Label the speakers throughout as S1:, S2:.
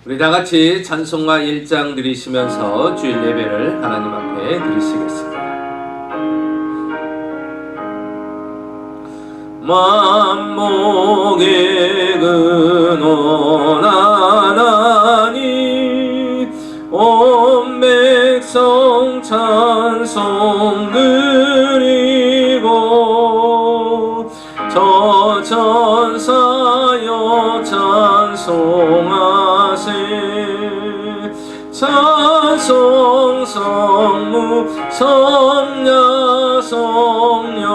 S1: 우리 다 같이 찬송가 1장 드리시면서 주일 예배를 하나님 앞에 드리시겠습니다. 만복의 근원 하나님 온 백성 찬송 드리고 저 천사여 찬송하세 찬송 성무 성야 성령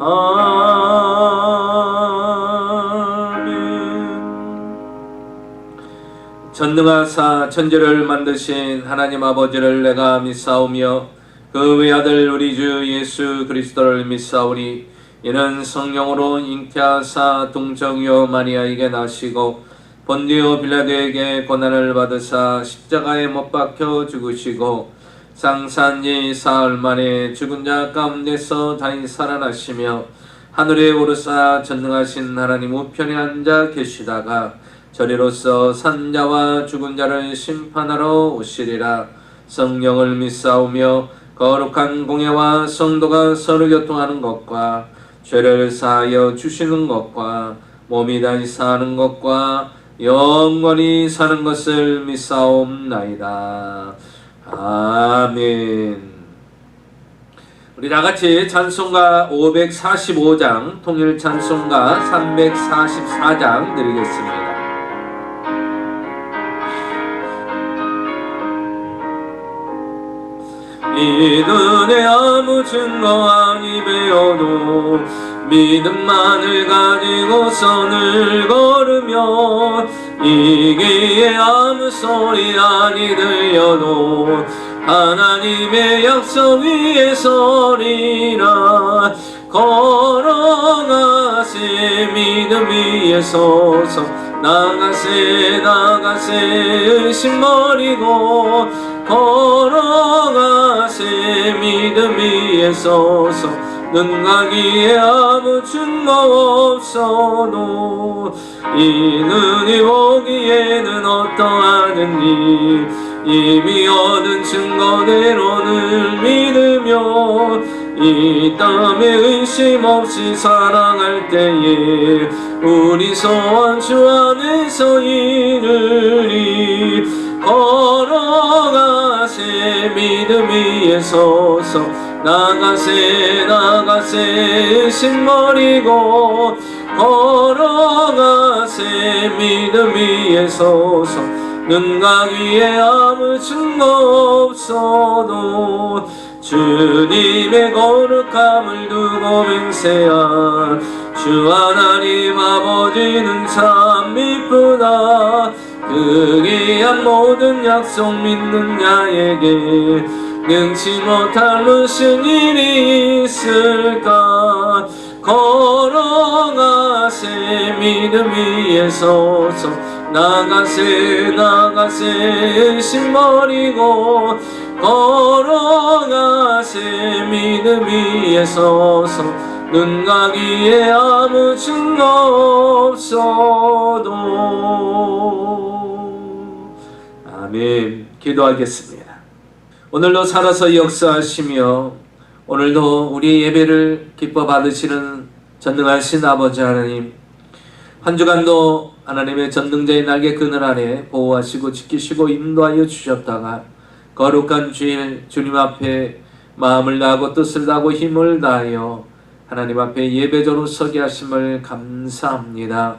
S1: 아멘. 전능하사 천지를 만드신 하나님 아버지를 내가 믿사오며 그 외아들 우리 주 예수 그리스도를 믿사오니 이는 성령으로 잉태하사 동정이요 마리아에게 나시고 본디오 빌라도에게 고난을 받으사 십자가에 못 박혀 죽으시고 상산지 사흘 만에 죽은 자 가운데서 다시 살아나시며 하늘에 오르사 전능하신 하나님 우편에 앉아 계시다가 저리로서 산자와 죽은 자를 심판하러 오시리라. 성령을 믿사오며 거룩한 공예와 성도가 서로 교통하는 것과 죄를 사하여 주시는 것과 몸이 다시 사는 것과 영원히 사는 것을 믿사옵나이다. 아멘. 우리 다같이 찬송가 545장 통일 찬송가 344장 드리겠습니다. 이 눈에 아무 증거 아니 배워도 믿음만을 가지고 선을 걸으며 이 귀에 아무 소리 아니 들려도 하나님의 약속 위에 서리라. 걸어가세 믿음 위에 서서 나가세 나가세 의심 버리고 걸어가세 믿음 위에 서서 눈과 귀에 아무 증거 없어도 이 눈이 보기에는 어떠하느니 이미 얻은 증거대로는 믿으며 이 땀에 의심 없이 살아갈 때에 우리 소원 주 안에서 이르리. 걸어가세 믿음 위에 서서 나가세 나가세 의심 버리고 걸어가세 믿음 위에 서서 눈과 귀에 아무 증거 없어도 주님의 거룩함을 두고 맹세한 주 하나님 아버지는 참 미쁘다. 그 귀한 모든 약속 믿는 자에게 능치 못할 무슨 일이 있을까. 걸어가세 믿음 위에 서서 나가세 나가세 의심 버리고 걸어가세 믿음 위에 서서 눈과 귀에 아무 증거 없어도. 아멘. 기도하겠습니다. 오늘도 살아서 역사하시며 오늘도 우리의 예배를 기뻐 받으시는 전능하신 아버지 하나님, 한 주간도 하나님의 전능자의 날개 그늘 아래 보호하시고 지키시고 인도하여 주셨다가 거룩한 주일 주님 앞에 마음을 다하고 뜻을 다하고 힘을 다하여 하나님 앞에 예배자로 서게 하심을 감사합니다.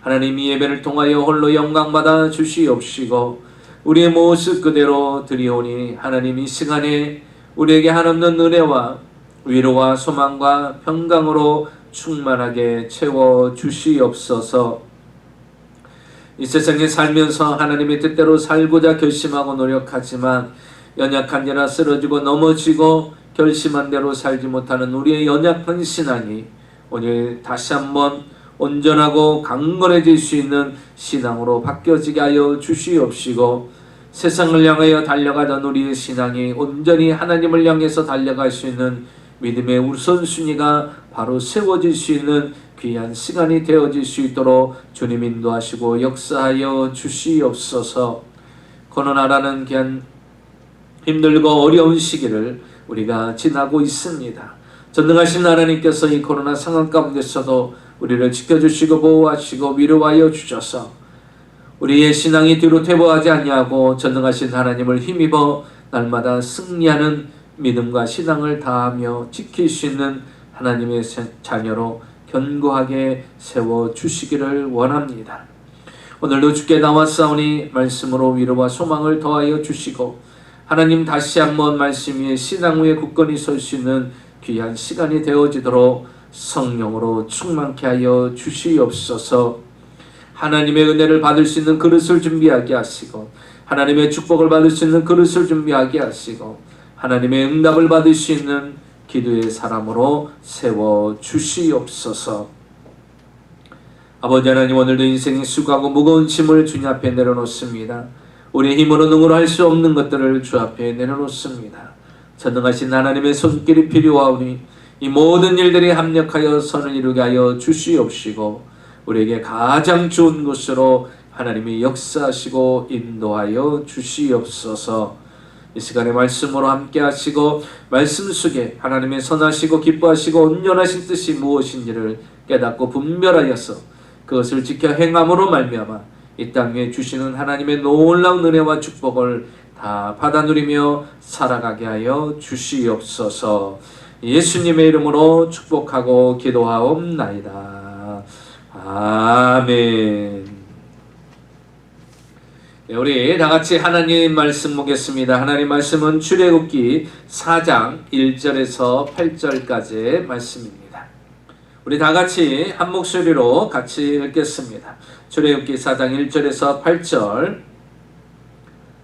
S1: 하나님 이 예배를 통하여 홀로 영광받아 주시옵시고 우리의 모습 그대로 드리오니 하나님 이 시간에 우리에게 한없는 은혜와 위로와 소망과 평강으로 충만하게 채워주시옵소서. 이 세상에 살면서 하나님의 뜻대로 살고자 결심하고 노력하지만 연약한 자라 쓰러지고 넘어지고 결심한 대로 살지 못하는 우리의 연약한 신앙이 오늘 다시 한번 온전하고 강건해질 수 있는 신앙으로 바뀌어지게 하여 주시옵시고 세상을 향하여 달려가던 우리의 신앙이 온전히 하나님을 향해서 달려갈 수 있는 믿음의 우선순위가 바로 세워질 수 있는 귀한 시간이 되어질 수 있도록 주님 인도하시고 역사하여 주시옵소서. 코로나라는 귀한 힘들고 어려운 시기를 우리가 지나고 있습니다. 전능하신 하나님께서 이 코로나 상황 가운데서도 우리를 지켜주시고 보호하시고 위로하여 주셔서 우리의 신앙이 뒤로 퇴보하지 아니하고 전능하신 하나님을 힘입어 날마다 승리하는 믿음과 신앙을 다하며 지킬 수 있는 하나님의 자녀로 견고하게 세워주시기를 원합니다. 오늘도 주께 나왔사오니 말씀으로 위로와 소망을 더하여 주시고 하나님 다시 한번 말씀 위에 신앙 위에 굳건히 설 수 있는 귀한 시간이 되어지도록 성령으로 충만케 하여 주시옵소서. 하나님의 은혜를 받을 수 있는 그릇을 준비하게 하시고 하나님의 축복을 받을 수 있는 그릇을 준비하게 하시고 하나님의 응답을 받을 수 있는 기도의 사람으로 세워주시옵소서. 아버지 하나님, 오늘도 인생이 수고하고 무거운 짐을 주님 앞에 내려놓습니다. 우리의 힘으로 능으로 할 수 없는 것들을 주 앞에 내려놓습니다. 전능하신 하나님의 손길이 필요하오니 이 모든 일들이 합력하여 선을 이루게 하여 주시옵시고 우리에게 가장 좋은 곳으로 하나님이 역사하시고 인도하여 주시옵소서. 이 시간에 말씀으로 함께 하시고 말씀 속에 하나님의 선하시고 기뻐하시고 온전하신 뜻이 무엇인지를 깨닫고 분별하여서 그것을 지켜 행함으로 말미암아 이 땅에 주시는 하나님의 놀라운 은혜와 축복을 다 받아 누리며 살아가게 하여 주시옵소서. 예수님의 이름으로 축복하고 기도하옵나이다. 아멘. 네, 우리 다같이 하나님 말씀 보겠습니다. 하나님 말씀은 출애굽기 4장 1절에서 8절까지의 말씀입니다. 우리 다같이 한 목소리로 같이 읽겠습니다. 출애굽기 4장 1절에서 8절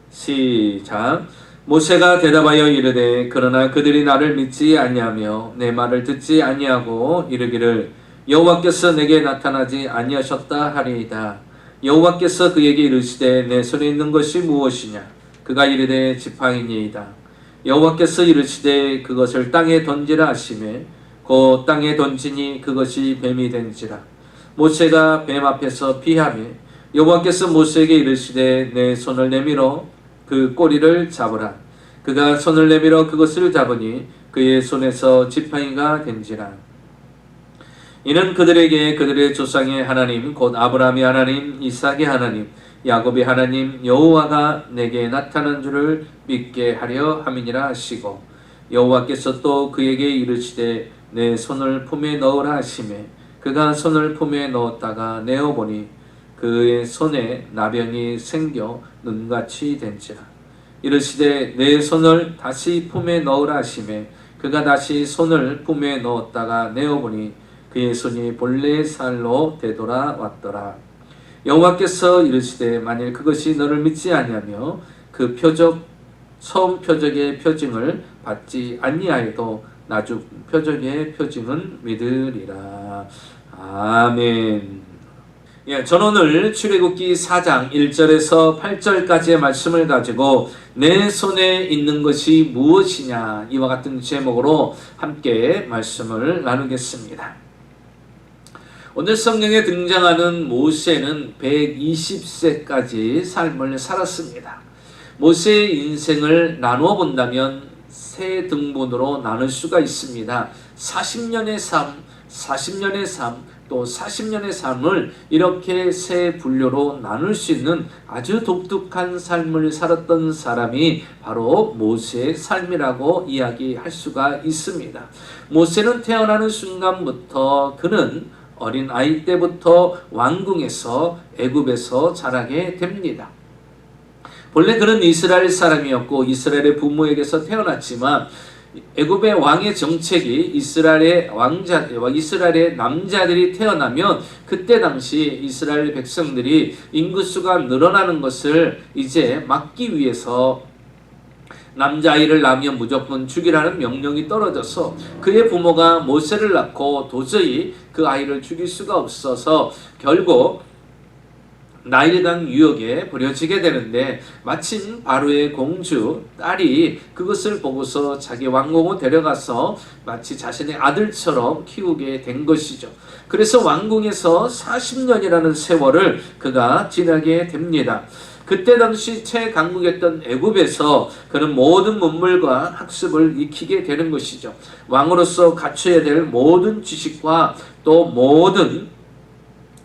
S1: 시작. 모세가 대답하여 이르되 그러나 그들이 나를 믿지 아니하며 내 말을 듣지 아니하고 이르기를 여호와께서 내게 나타나지 아니하셨다 하리이다. 여호와께서 그에게 이르시되 내 손에 있는 것이 무엇이냐? 그가 이르되 지팡이니이다. 여호와께서 이르시되 그것을 땅에 던지라 하시매 곧 땅에 던지니 그것이 뱀이 된지라. 모세가 뱀 앞에서 피하매 여호와께서 모세에게 이르시되 내 손을 내밀어 그 꼬리를 잡으라. 그가 손을 내밀어 그것을 잡으니 그의 손에서 지팡이가 된지라. 이는 그들에게 그들의 조상의 하나님 곧 아브라함의 하나님 이삭의 하나님 야곱의 하나님 여호와가 내게 나타난 줄을 믿게 하려 함이니라 하시고 여호와께서 또 그에게 이르시되 내 손을 품에 넣으라 하시매 그가 손을 품에 넣었다가 내어보니 그의 손에 나병이 생겨 눈같이 된지라. 이르시되 내 손을 다시 품에 넣으라 하시매 그가 다시 손을 품에 넣었다가 내어보니 그의 손이 본래의 살로 되돌아왔더라. 여호와께서 이르시되 만일 그것이 너를 믿지 아니하며 그 표적 처음 표적의 표징을 받지 아니하여도 나중 표적의 표징은 믿으리라. 아멘. 예, 저는 오늘 출애굽기 4장 1절에서 8절까지의 말씀을 가지고 내 손에 있는 것이 무엇이냐 이와 같은 제목으로 함께 말씀을 나누겠습니다. 오늘 성경에 등장하는 모세는 120세까지 삶을 살았습니다. 모세의 인생을 나누어 본다면 세 등분으로 나눌 수가 있습니다. 40년의 삶, 40년의 삶, 또 40년의 삶을 이렇게 세 분류로 나눌 수 있는 아주 독특한 삶을 살았던 사람이 바로 모세의 삶이라고 이야기할 수가 있습니다. 모세는 태어나는 순간부터 그는 어린 아이 때부터 왕궁에서 애굽에서 자라게 됩니다. 본래 그는 이스라엘 사람이었고 이스라엘의 부모에게서 태어났지만 애굽의 왕의 정책이 이스라엘의 남자들이 태어나면 그때 당시 이스라엘 백성들이 인구수가 늘어나는 것을 이제 막기 위해서 남자아이를 낳으면 무조건 죽이라는 명령이 떨어져서 그의 부모가 모세를 낳고 도저히 그 아이를 죽일 수가 없어서 결국 나일강 유역에 버려지게 되는데 마침 바로의 공주 딸이 그것을 보고서 자기 왕궁으로 데려가서 마치 자신의 아들처럼 키우게 된 것이죠. 그래서 왕궁에서 40년이라는 세월을 그가 지나게 됩니다. 그때 당시 최강국이었던 애굽에서 그는 모든 문물과 학습을 익히게 되는 것이죠. 왕으로서 갖춰야 될 모든 지식과 또 모든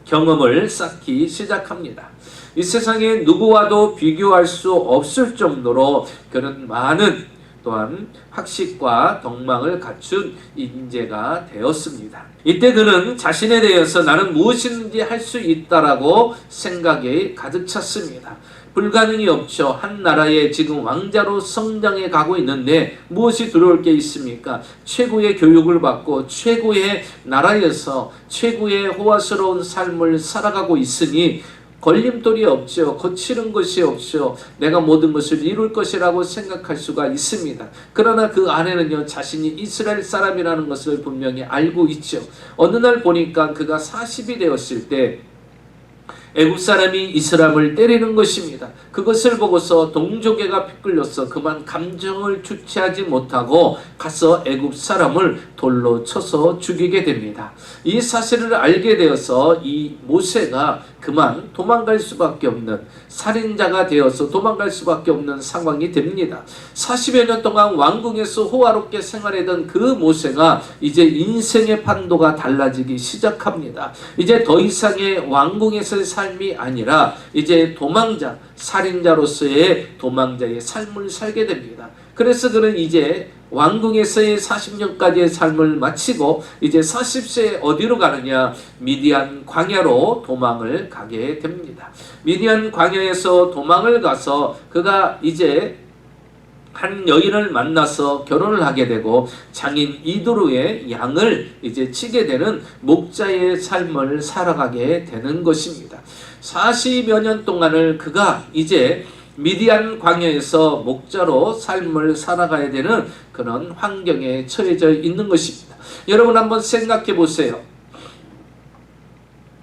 S1: 경험을 쌓기 시작합니다. 이 세상에 누구와도 비교할 수 없을 정도로 그는 많은 또한 학식과 덕망을 갖춘 인재가 되었습니다. 이때 그는 자신에 대해서 나는 무엇이든지 할 수 있다라고 생각이 가득 찼습니다. 불가능이 없죠. 한 나라에 지금 왕자로 성장해 가고 있는데 무엇이 들어올 게 있습니까? 최고의 교육을 받고 최고의 나라에서 최고의 호화스러운 삶을 살아가고 있으니 걸림돌이 없죠. 거치는 것이 없죠. 내가 모든 것을 이룰 것이라고 생각할 수가 있습니다. 그러나 그 안에는요, 자신이 이스라엘 사람이라는 것을 분명히 알고 있죠. 어느 날 보니까 그가 40이 되었을 때 애굽 사람이 이 사람을 때리는 것입니다. 그것을 보고서 동족애가 피끌려서 그만 감정을 주체하지 못하고 가서 애굽 사람을 돌로 쳐서 죽이게 됩니다. 이 사실을 알게 되어서 이 모세가 그만 도망갈 수밖에 없는 살인자가 되어서 도망갈 수밖에 없는 상황이 됩니다. 40여 년 동안 왕궁에서 호화롭게 생활하던 그 모세가 이제 인생의 판도가 달라지기 시작합니다. 이제 더 이상의 왕궁에서의 삶이 아니라 이제 도망자, 살인자로서의 도망자의 삶을 살게 됩니다. 그래서 그는 이제 왕궁에서의 40년까지의 삶을 마치고 이제 40세에 어디로 가느냐? 미디안 광야로 도망을 가게 됩니다. 미디안 광야에서 도망을 가서 그가 이제 한 여인을 만나서 결혼을 하게 되고 장인 이도르의 양을 이제 치게 되는 목자의 삶을 살아가게 되는 것입니다. 40여 년 동안을 그가 이제 미디안 광야에서 목자로 삶을 살아가야 되는 그런 환경에 처해져 있는 것입니다. 여러분 한번 생각해 보세요.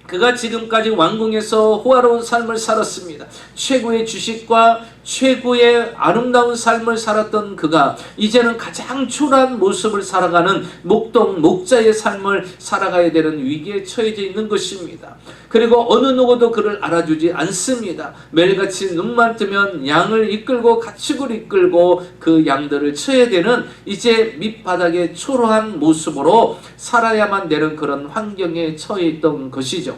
S1: 그가 지금까지 왕궁에서 호화로운 삶을 살았습니다. 최고의 주식과 최고의 아름다운 삶을 살았던 그가 이제는 가장 초라한 모습을 살아가는 목자의 삶을 살아가야 되는 위기에 처해져 있는 것입니다. 그리고 어느 누구도 그를 알아주지 않습니다. 매일같이 눈만 뜨면 양을 이끌고 가축을 이끌고 그 양들을 쳐야 되는 이제 밑바닥의 초라한 모습으로 살아야만 되는 그런 환경에 처해 있던 것이죠.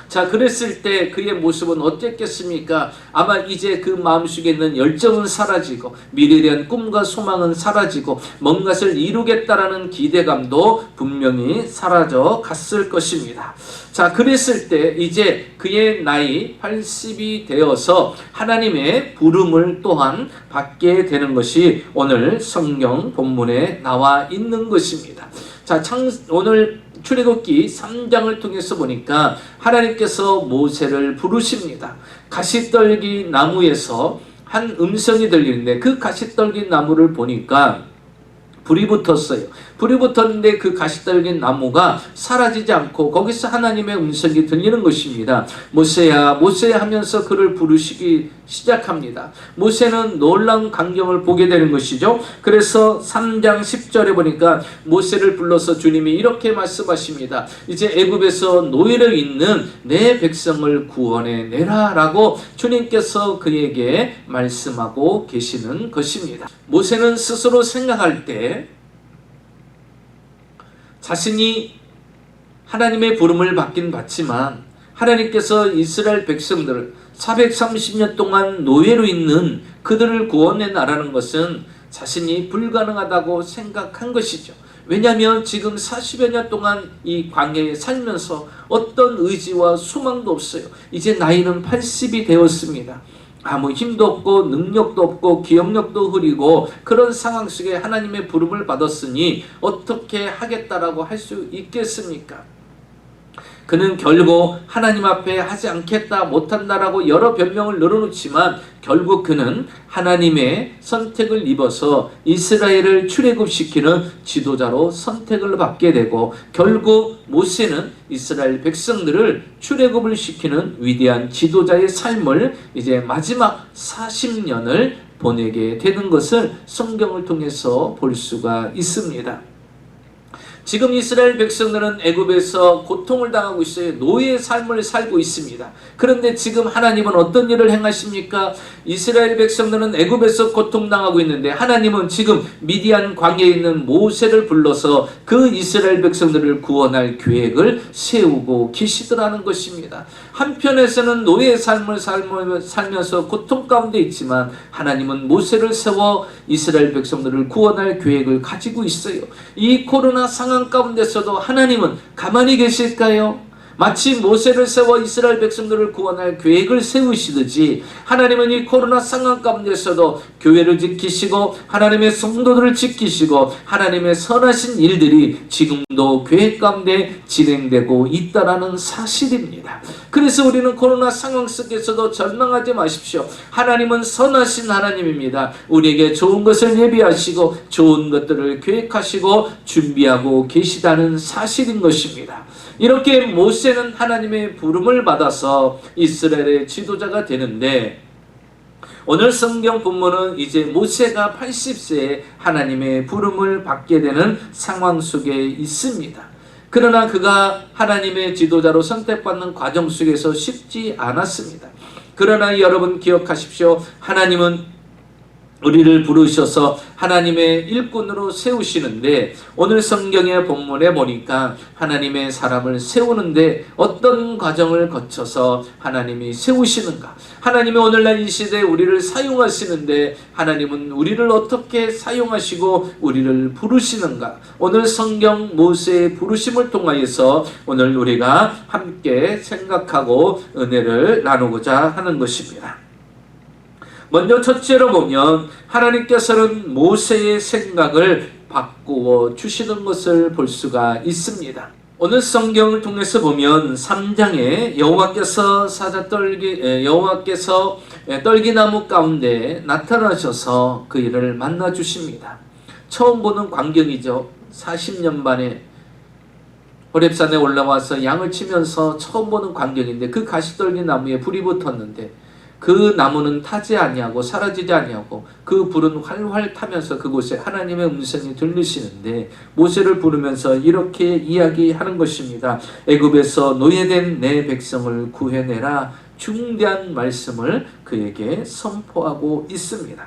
S1: 자, 그랬을 때 그의 모습은 어땠겠습니까? 아마 이제 그 마음속에 있는 열정은 사라지고 미래에 대한 꿈과 소망은 사라지고 뭔가를 이루겠다라는 기대감도 분명히 사라져 갔을 것입니다. 자, 그랬을 때 이제 그의 나이 80이 되어서 하나님의 부름을 또한 받게 되는 것이 오늘 성경 본문에 나와 있는 것입니다. 자, 오늘 출애굽기 3장을 통해서 보니까 하나님께서 모세를 부르십니다. 가시떨기 나무에서 한 음성이 들리는데 그 가시떨기 나무를 보니까 불이 붙었어요. 불이 붙었는데 그 가시떨기 나무가 사라지지 않고 거기서 하나님의 음성이 들리는 것입니다. 모세야, 모세야 하면서 그를 부르시기 시작합니다. 모세는 놀라운 광경을 보게 되는 것이죠. 그래서 3장 10절에 보니까 모세를 불러서 주님이 이렇게 말씀하십니다. 이제 애굽에서 노예로 있는 내 백성을 구원해 내라 라고 주님께서 그에게 말씀하고 계시는 것입니다. 모세는 스스로 생각할 때 자신이 하나님의 부름을 받긴 받지만 하나님께서 이스라엘 백성들을 430년 동안 노예로 있는 그들을 구원해 나라는 것은 자신이 불가능하다고 생각한 것이죠. 왜냐하면 지금 40여 년 동안 이 광야에 살면서 어떤 의지와 소망도 없어요. 이제 나이는 80이 되었습니다. 아무 힘도 없고 능력도 없고 기억력도 흐리고 그런 상황 속에 하나님의 부름을 받았으니 어떻게 하겠다라고 할 수 있겠습니까? 그는 결국 하나님 앞에 하지 않겠다, 못한다라고 여러 변명을 늘어놓지만 결국 그는 하나님의 선택을 입어서 이스라엘을 출애굽시키는 지도자로 선택을 받게 되고, 결국 모세는 이스라엘 백성들을 출애굽을 시키는 위대한 지도자의 삶을 이제 마지막 40년을 보내게 되는 것을 성경을 통해서 볼 수가 있습니다. 지금 이스라엘 백성들은 애굽에서 고통을 당하고 있어요. 노예의 삶을 살고 있습니다. 그런데 지금 하나님은 어떤 일을 행하십니까? 이스라엘 백성들은 애굽에서 고통당하고 있는데 하나님은 지금 미디안 광야에 있는 모세를 불러서 그 이스라엘 백성들을 구원할 계획을 세우고 계시더라는 것입니다. 한편에서는 노예의 삶을 살면서 고통 가운데 있지만 하나님은 모세를 세워 이스라엘 백성들을 구원할 계획을 가지고 있어요. 이 코로나 상황 가운데서도 하나님은 가만히 계실까요? 마치 모세를 세워 이스라엘 백성들을 구원할 계획을 세우시듯이 하나님은 이 코로나 상황 가운데서도 교회를 지키시고 하나님의 성도들을 지키시고 하나님의 선하신 일들이 지금도 교회 가운데 진행되고 있다는 사실입니다. 그래서 우리는 코로나 상황 속에서도 절망하지 마십시오. 하나님은 선하신 하나님입니다. 우리에게 좋은 것을 예비하시고 좋은 것들을 계획하시고 준비하고 계시다는 사실인 것입니다. 이렇게 모세는 하나님의 부름을 받아서 이스라엘의 지도자가 되는데, 오늘 성경 본문은 이제 모세가 80세에 하나님의 부름을 받게 되는 상황 속에 있습니다. 그러나 그가 하나님의 지도자로 선택받는 과정 속에서 쉽지 않았습니다. 그러나 여러분 기억하십시오. 하나님은 우리를 부르셔서 하나님의 일꾼으로 세우시는데, 오늘 성경의 본문에 보니까 하나님의 사람을 세우는데 어떤 과정을 거쳐서 하나님이 세우시는가? 하나님이 오늘날 이 시대에 우리를 사용하시는데 하나님은 우리를 어떻게 사용하시고 우리를 부르시는가? 오늘 성경 모세의 부르심을 통하여서 오늘 우리가 함께 생각하고 은혜를 나누고자 하는 것입니다. 먼저 첫째로 보면 하나님께서는 모세의 생각을 바꾸어 주시는 것을 볼 수가 있습니다. 오늘 성경을 통해서 보면 3장에 여호와께서 떨기나무 가운데 나타나셔서 그이를 만나 주십니다. 처음 보는 광경이죠. 40년 만에 호렙산에 올라와서 양을 치면서 처음 보는 광경인데, 그 가시떨기 나무에 불이 붙었는데 그 나무는 타지 아니하고 사라지지 아니하고 그 불은 활활 타면서 그곳에 하나님의 음성이 들리시는데, 모세를 부르면서 이렇게 이야기하는 것입니다. 애굽에서 노예된 내 백성을 구해내라. 중대한 말씀을 그에게 선포하고 있습니다.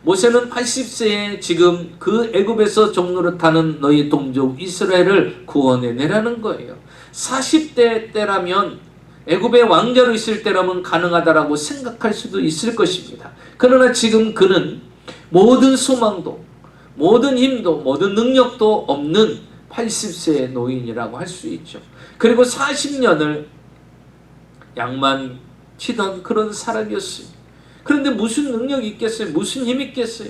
S1: 모세는 80세에 지금 그 애굽에서 종노릇하는 너희 동족 이스라엘을 구원해내라는 거예요. 40대 때라면, 애굽의 왕자로 있을 때라면 가능하다라고 생각할 수도 있을 것입니다. 그러나 지금 그는 모든 소망도, 모든 힘도, 모든 능력도 없는 80세의 노인이라고 할 수 있죠. 그리고 40년을 양만 치던 그런 사람이었어요. 그런데 무슨 능력이 있겠어요? 무슨 힘이 있겠어요?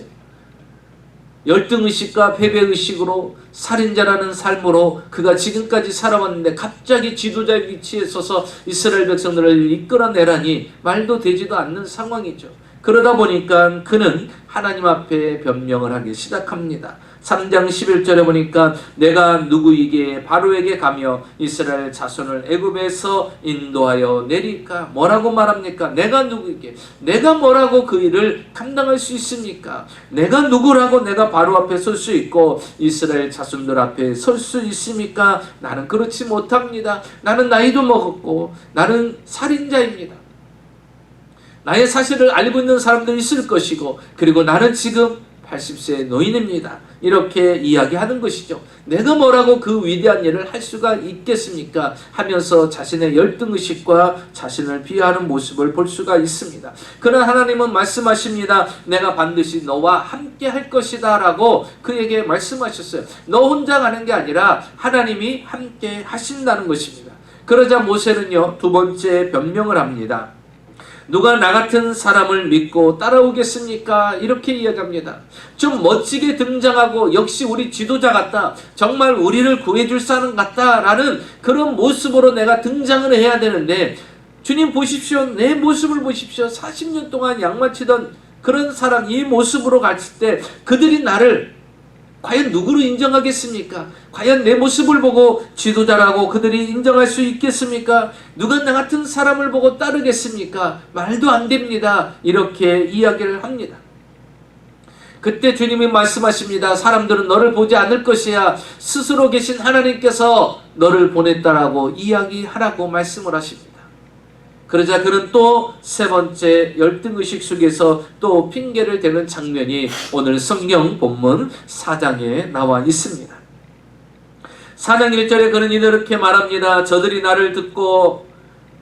S1: 열등의식과 패배의식으로 살인자라는 삶으로 그가 지금까지 살아왔는데 갑자기 지도자의 위치에 서서 이스라엘 백성들을 이끌어내라니 말도 되지도 않는 상황이죠. 그러다 보니까 그는 하나님 앞에 변명을 하기 시작합니다. 3장 11절에 보니까 내가 누구에게 바로에게 가며 이스라엘 자손을 애굽에서 인도하여 내릴까? 뭐라고 말합니까? 내가 누구에게? 내가 뭐라고 그 일을 감당할 수 있습니까? 내가 누구라고 내가 바로 앞에 설 수 있고 이스라엘 자손들 앞에 설 수 있습니까? 나는 그렇지 못합니다. 나는 나이도 먹었고 나는 살인자입니다. 나의 사실을 알고 있는 사람들이 있을 것이고, 그리고 나는 지금 80세의 노인입니다. 이렇게 이야기하는 것이죠. 내가 뭐라고 그 위대한 일을 할 수가 있겠습니까? 하면서 자신의 열등의식과 자신을 비하하는 모습을 볼 수가 있습니다. 그러나 하나님은 말씀하십니다. 내가 반드시 너와 함께 할 것이다 라고 그에게 말씀하셨어요. 너 혼자 가는 게 아니라 하나님이 함께 하신다는 것입니다. 그러자 모세는요, 두 번째 변명을 합니다. 누가 나 같은 사람을 믿고 따라오겠습니까? 이렇게 이야기합니다. 좀 멋지게 등장하고 역시 우리 지도자 같다, 정말 우리를 구해줄 사람 같다라는 그런 모습으로 내가 등장을 해야 되는데, 주님 보십시오, 내 모습을 보십시오. 40년 동안 양맞히던 그런 사람, 이 모습으로 갔을 때 그들이 나를 과연 누구로 인정하겠습니까? 과연 내 모습을 보고 지도자라고 그들이 인정할 수 있겠습니까? 누가 나 같은 사람을 보고 따르겠습니까? 말도 안 됩니다. 이렇게 이야기를 합니다. 그때 주님이 말씀하십니다. 사람들은 너를 보지 않을 것이야. 스스로 계신 하나님께서 너를 보냈다라고 이야기하라고 말씀을 하십니다. 그러자 그는 또 세 번째 열등의식 속에서 또 핑계를 대는 장면이 오늘 성경 본문 4장에 나와 있습니다. 4장 1절에 그는 이렇게 말합니다. 저들이 나를 듣고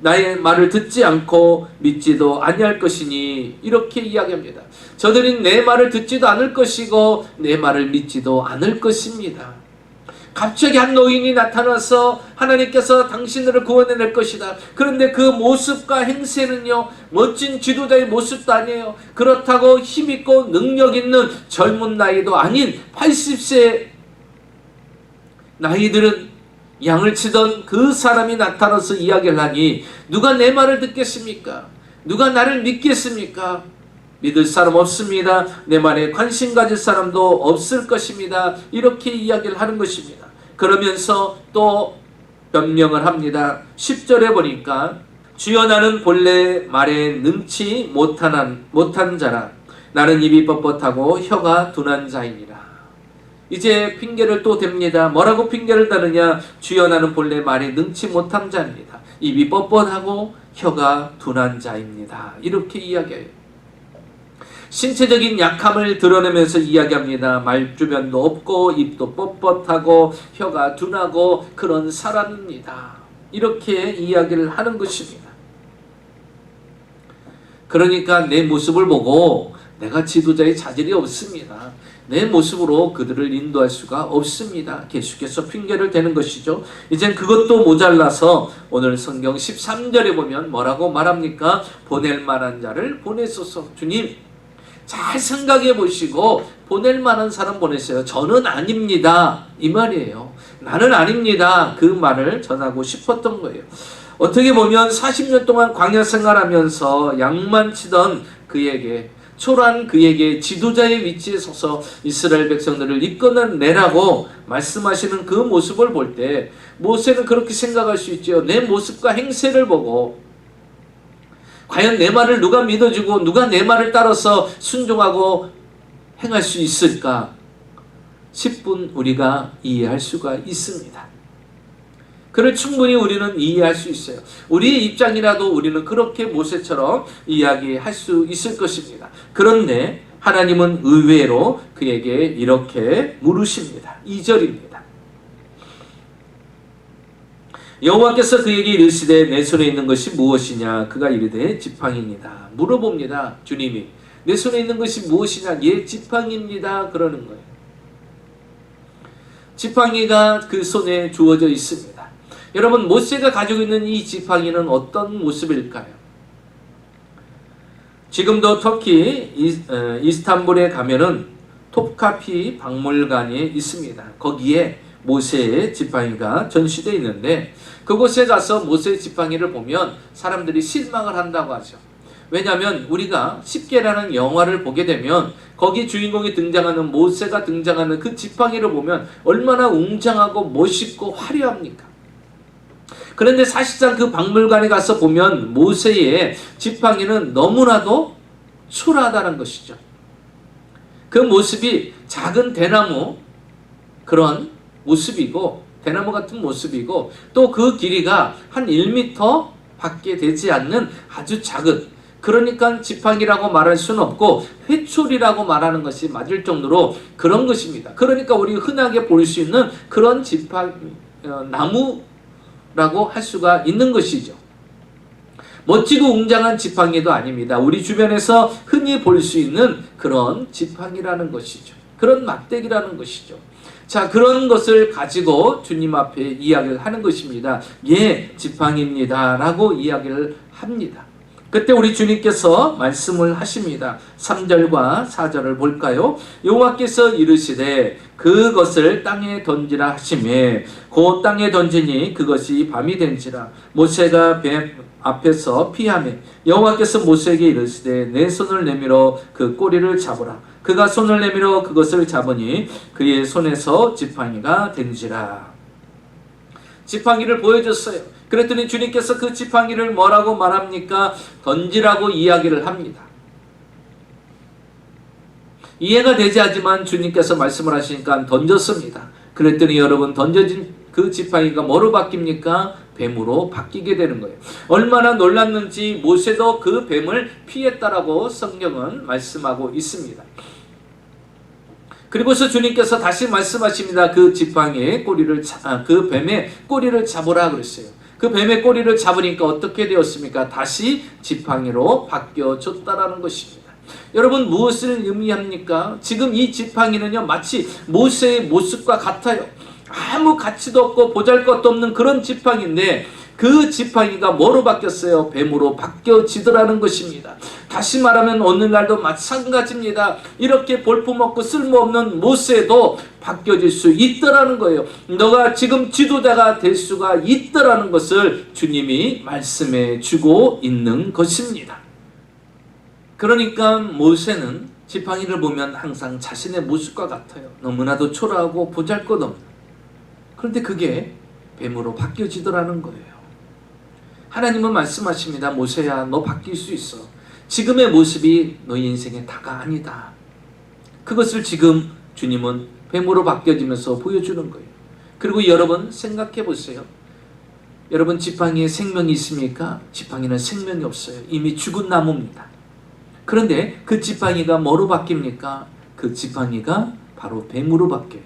S1: 나의 말을 듣지 않고 믿지도 아니할 것이니, 이렇게 이야기합니다. 저들이 내 말을 듣지도 않을 것이고 내 말을 믿지도 않을 것입니다. 갑자기 한 노인이 나타나서 하나님께서 당신들을 구원해낼 것이다. 그런데 그 모습과 행세는요, 멋진 지도자의 모습도 아니에요. 그렇다고 힘있고 능력 있는 젊은 나이도 아닌 80세 나이들은 양을 치던 그 사람이 나타나서 이야기를 하니, 누가 내 말을 듣겠습니까? 누가 나를 믿겠습니까? 믿을 사람 없습니다. 내 말에 관심 가질 사람도 없을 것입니다. 이렇게 이야기를 하는 것입니다. 그러면서 또 변명을 합니다. 10절에 보니까 주여 나는 본래 말에 능치 못한 자라. 나는 입이 뻣뻣하고 혀가 둔한 자이니라. 이제 핑계를 또 댑니다. 뭐라고 핑계를 대느냐? 주여 나는 본래 말에 능치 못한 자입니다. 입이 뻣뻣하고 혀가 둔한 자입니다. 이렇게 이야기해요. 신체적인 약함을 드러내면서 이야기합니다. 말주변도 없고 입도 뻣뻣하고 혀가 둔하고 그런 사람입니다. 이렇게 이야기를 하는 것입니다. 그러니까 내 모습을 보고 내가 지도자의 자질이 없습니다. 내 모습으로 그들을 인도할 수가 없습니다. 계속해서 핑계를 대는 것이죠. 이젠 그것도 모자라서 오늘 성경 13절에 보면 뭐라고 말합니까? 보낼 만한 자를 보내소서. 주님, 잘 생각해 보시고 보낼 만한 사람 보내세요. 저는 아닙니다. 이 말이에요. 나는 아닙니다. 그 말을 전하고 싶었던 거예요. 어떻게 보면 40년 동안 광야 생활하면서 양만 치던 그에게, 초라한 그에게 지도자의 위치에 서서 이스라엘 백성들을 이끌어내라고 말씀하시는 그 모습을 볼 때 모세는 그렇게 생각할 수 있죠. 내 모습과 행세를 보고 과연 내 말을 누가 믿어주고 누가 내 말을 따라서 순종하고 행할 수 있을까? 10분 우리가 이해할 수가 있습니다. 그를 충분히 우리는 이해할 수 있어요. 우리의 입장이라도 우리는 그렇게 모세처럼 이야기할 수 있을 것입니다. 그런데 하나님은 의외로 그에게 이렇게 물으십니다. 2절입니다. 여호와께서 그에게 이르시되 내 손에 있는 것이 무엇이냐? 그가 이르되 지팡이입니다. 물어봅니다. 주님이 내 손에 있는 것이 무엇이냐? 예, 지팡이입니다. 그러는 거예요. 지팡이가 그 손에 주어져 있습니다. 여러분, 모세가 가지고 있는 이 지팡이는 어떤 모습일까요? 지금도 터키 이스탄불에 가면은 톱카피 박물관이 있습니다. 거기에 모세의 지팡이가 전시되어 있는데 그곳에 가서 모세의 지팡이를 보면 사람들이 실망을 한다고 하죠. 왜냐하면 우리가 십계라는 영화를 보게 되면 거기 주인공이 등장하는 모세가 등장하는 그 지팡이를 보면 얼마나 웅장하고 멋있고 화려합니까? 그런데 사실상 그 박물관에 가서 보면 모세의 지팡이는 너무나도 초라하다는 것이죠. 그 모습이 작은 대나무 그런 모습이고, 대나무 같은 모습이고, 또 그 길이가 한 1m 밖에 되지 않는 아주 작은, 그러니까 지팡이라고 말할 수는 없고 회초리라고 말하는 것이 맞을 정도로 그런 것입니다. 그러니까 우리 흔하게 볼 수 있는 그런 나무라고 할 수가 있는 것이죠. 멋지고 웅장한 지팡이도 아닙니다. 우리 주변에서 흔히 볼 수 있는 그런 지팡이라는 것이죠. 그런 막대기라는 것이죠. 자, 그런 것을 가지고 주님 앞에 이야기를 하는 것입니다. 예, 지팡이입니다 라고 이야기를 합니다. 그때 우리 주님께서 말씀을 하십니다. 3절과 4절을 볼까요? 여호와께서 이르시되 그것을 땅에 던지라 하시매 곧 땅에 던지니 그것이 밤이 된지라. 모세가 뱀 앞에서 피하매 여호와께서 모세에게 이르시되 내 손을 내밀어 그 꼬리를 잡으라. 그가 손을 내밀어 그것을 잡으니 그의 손에서 지팡이가 된지라. 지팡이를 보여줬어요. 그랬더니 주님께서 그 지팡이를 뭐라고 말합니까? 던지라고 이야기를 합니다. 이해가 되지 않지만 주님께서 말씀을 하시니까 던졌습니다. 그랬더니 여러분, 던져진 그 지팡이가 뭐로 바뀝니까? 뱀으로 바뀌게 되는 거예요. 얼마나 놀랐는지 모세도 그 뱀을 피했다라고 성경은 말씀하고 있습니다. 그리고서 주님께서 다시 말씀하십니다. 그 지팡이의 꼬리를 그 뱀의 꼬리를 잡으라 그랬어요. 그 뱀의 꼬리를 잡으니까 어떻게 되었습니까? 다시 지팡이로 바뀌어졌다라는 것입니다. 여러분, 무엇을 의미합니까? 지금 이 지팡이는요, 마치 모세의 모습과 같아요. 아무 가치도 없고 보잘것도 없는 그런 지팡이인데 그 지팡이가 뭐로 바뀌었어요? 뱀으로 바뀌어지더라는 것입니다. 다시 말하면 오늘날도 마찬가지입니다. 이렇게 볼품없고 쓸모없는 모세도 바뀌어질 수 있더라는 거예요. 너가 지금 지도자가 될 수가 있더라는 것을 주님이 말씀해 주고 있는 것입니다. 그러니까 모세는 지팡이를 보면 항상 자신의 모습과 같아요. 너무나도 초라하고 보잘것없는. 그런데 그게 뱀으로 바뀌어지더라는 거예요. 하나님은 말씀하십니다. 모세야, 너 바뀔 수 있어. 지금의 모습이 너의 인생의 다가 아니다. 그것을 지금 주님은 뱀으로 바뀌어지면서 보여주는 거예요. 그리고 여러분 생각해 보세요. 여러분, 지팡이에 생명이 있습니까? 지팡이는 생명이 없어요. 이미 죽은 나무입니다. 그런데 그 지팡이가 뭐로 바뀝니까? 그 지팡이가 바로 뱀으로 바뀌어요.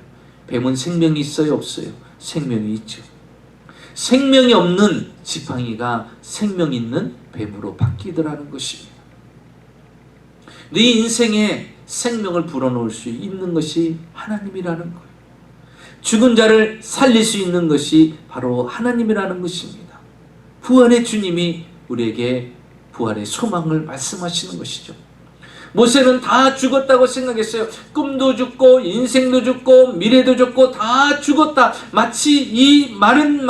S1: 뱀은 생명이 있어요, 없어요? 생명이 있죠. 생명이 없는 지팡이가 생명 있는 뱀으로 바뀌더라는 것입니다. 네 인생에 생명을 불어넣을 수 있는 것이 하나님이라는 거예요. 죽은 자를 살릴 수 있는 것이 바로 하나님이라는 것입니다. 부활의 주님이 우리에게 부활의 소망을 말씀하시는 것이죠. 모세는 다 죽었다고 생각했어요. 꿈도 죽고 인생도 죽고 미래도 죽고 다 죽었다. 마치 이 마른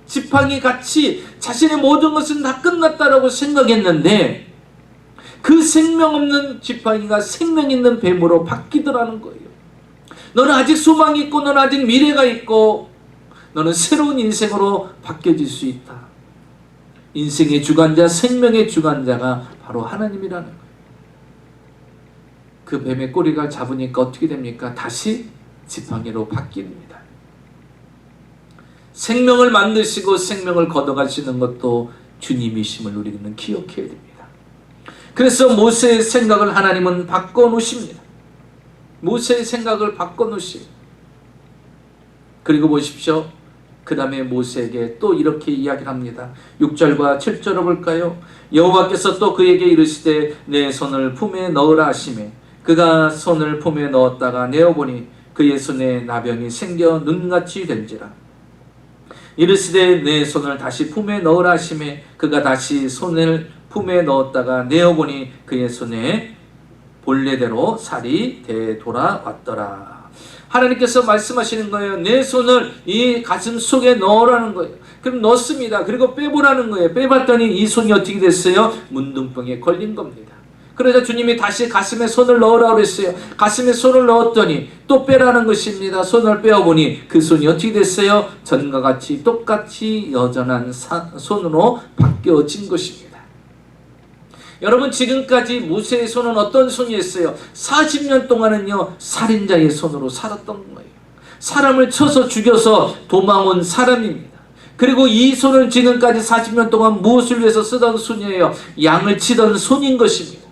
S1: 지팡이 같이 자신의 모든 것은 다 끝났다라고 생각했는데 그 생명 없는 지팡이가 생명 있는 뱀으로 바뀌더라는 거예요. 너는 아직 소망이 있고 너는 아직 미래가 있고 너는 새로운 인생으로 바뀌어질 수 있다. 인생의 주관자, 생명의 주관자가 바로 하나님이라는 거예요. 그 뱀의 꼬리가 잡으니까 어떻게 됩니까? 다시 지팡이로 바뀝니다. 생명을 만드시고 생명을 걷어가시는 것도 주님이심을 우리는 기억해야 됩니다. 그래서 모세의 생각을 하나님은 바꿔놓으십니다. 모세의 생각을 바꿔놓으십니다. 그리고 보십시오. 그 다음에 모세에게 또 이렇게 이야기를 합니다. 6절과 7절을 볼까요? 여호와께서 또 그에게 이르시되 내 손을 품에 넣으라 하시매 그가 손을 품에 넣었다가 내어보니 그의 손에 나병이 생겨 눈같이 된지라. 이르시되 내 손을 다시 품에 넣으라 하시매 그가 다시 손을 품에 넣었다가 내어보니 그의 손에 본래대로 살이 되돌아왔더라. 하나님께서 말씀하시는 거예요. 내 손을 이 가슴 속에 넣으라는 거예요. 그럼 넣습니다. 그리고 빼보라는 거예요. 빼봤더니 이 손이 어떻게 됐어요? 문둥병에 걸린 겁니다. 그러자 주님이 다시 가슴에 손을 넣으라고 했어요. 가슴에 손을 넣었더니 또 빼라는 것입니다. 손을 빼어보니 그 손이 어떻게 됐어요? 전과 같이 똑같이 여전한 손으로 바뀌어진 것입니다. 여러분, 지금까지 모세의 손은 어떤 손이었어요? 40년 동안은요 살인자의 손으로 살았던 거예요. 사람을 쳐서 죽여서 도망온 사람입니다. 그리고 이 손은 지금까지 40년 동안 무엇을 위해서 쓰던 손이에요? 양을 치던 손인 것입니다.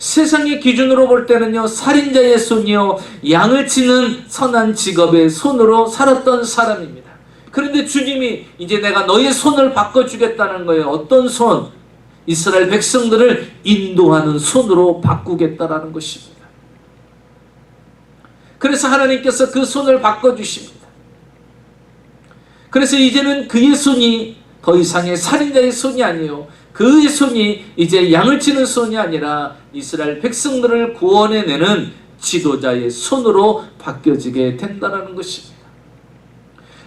S1: 세상의 기준으로 볼 때는요 살인자의 손이요 양을 치는 선한 직업의 손으로 살았던 사람입니다. 그런데 주님이 이제 내가 너의 손을 바꿔주겠다는 거예요. 어떤 손? 이스라엘 백성들을 인도하는 손으로 바꾸겠다라는 것입니다. 그래서 하나님께서 그 손을 바꿔주십니다. 그래서 이제는 그의 손이 더 이상의 살인자의 손이 아니에요. 그의 손이 이제 양을 치는 손이 아니라 이스라엘 백성들을 구원해내는 지도자의 손으로 바뀌어지게 된다는 것입니다.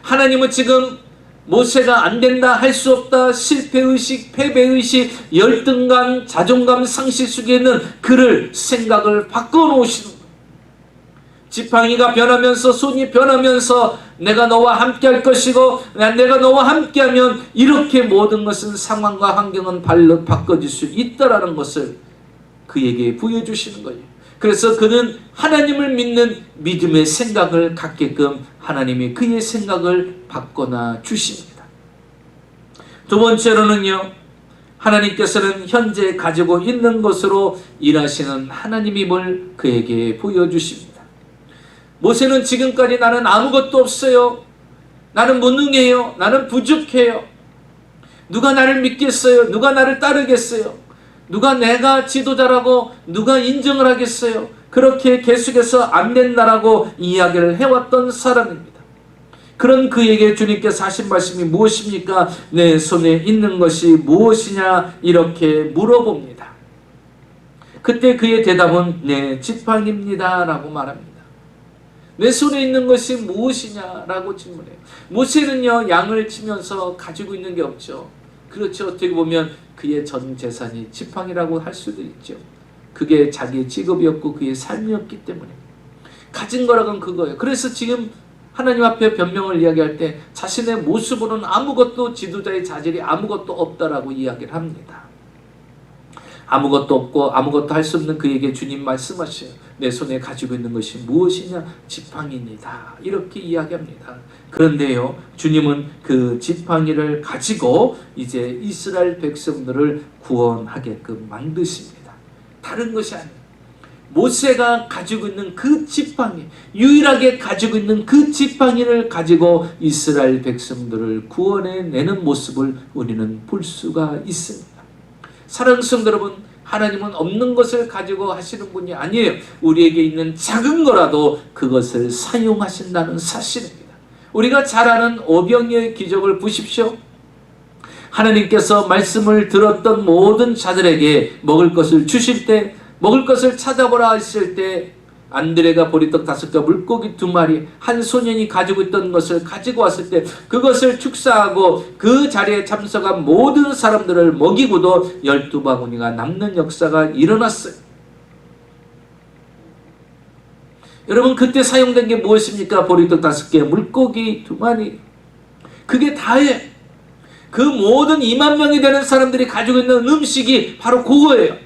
S1: 하나님은 지금 모세가 안 된다, 할 수 없다, 실패의식, 패배의식, 열등감, 자존감 상실 속에 있는 그를 생각을 바꿔놓으시는 거예요. 지팡이가 변하면서 손이 변하면서 내가 너와 함께 할 것이고 내가 너와 함께하면 이렇게 모든 것은 상황과 환경은 바꿔질 수 있다라는 것을 그에게 보여주시는 거예요. 그래서 그는 하나님을 믿는 믿음의 생각을 갖게끔 하나님이 그의 생각을 바꿔놔 주십니다. 두 번째로는요, 하나님께서는 현재 가지고 있는 것으로 일하시는 하나님임을 그에게 보여주십니다. 모세는 지금까지 나는 아무것도 없어요, 나는 무능해요, 나는 부족해요, 누가 나를 믿겠어요, 누가 나를 따르겠어요, 누가 내가 지도자라고 누가 인정을 하겠어요, 그렇게 계속해서 안 된다라고 이야기를 해왔던 사람입니다. 그런 그에게 주님께서 하신 말씀이 무엇입니까? 내 손에 있는 것이 무엇이냐 이렇게 물어봅니다. 그때 그의 대답은 내 지팡이입니다 라고 말합니다. 내 손에 있는 것이 무엇이냐라고 질문해요. 모세는요, 양을 치면서 가지고 있는 게 없죠. 그렇죠. 어떻게 보면 그의 전 재산이 지팡이라고 할 수도 있죠. 그게 자기의 직업이었고 그의 삶이었기 때문에 가진 거라곤 그거예요. 그래서 지금 하나님 앞에 변명을 이야기할 때 자신의 모습으로는 아무것도, 지도자의 자질이 아무것도 없다라고 이야기를 합니다. 아무것도 없고 아무것도 할 수 없는 그에게 주님 말씀하셔요. 내 손에 가지고 있는 것이 무엇이냐? 지팡이입니다. 이렇게 이야기합니다. 그런데요, 주님은 그 지팡이를 가지고 이제 이스라엘 백성들을 구원하게끔 만드십니다. 다른 것이 아니에요. 모세가 가지고 있는 그 지팡이, 유일하게 가지고 있는 그 지팡이를 가지고 이스라엘 백성들을 구원해내는 모습을 우리는 볼 수가 있습니다. 사랑하는 성도 여러분, 하나님은 없는 것을 가지고 하시는 분이 아니에요. 우리에게 있는 작은 거라도 그것을 사용하신다는 사실입니다. 우리가 잘 아는 오병이어의 기적을 보십시오. 하나님께서 말씀을 들었던 모든 자들에게 먹을 것을 주실 때, 먹을 것을 찾아보라 했을 때 안드레가 보리떡 5개, 물고기 2마리, 한 소년이 가지고 있던 것을 가지고 왔을 때 그것을 축사하고 그 자리에 참석한 모든 사람들을 먹이고도 12바구니가 남는 역사가 일어났어요. 여러분, 그때 사용된 게 무엇입니까? 보리떡 5개, 물고기 2마리. 그게 다예요. 그 모든 2만 명이 되는 사람들이 가지고 있는 음식이 바로 그거예요.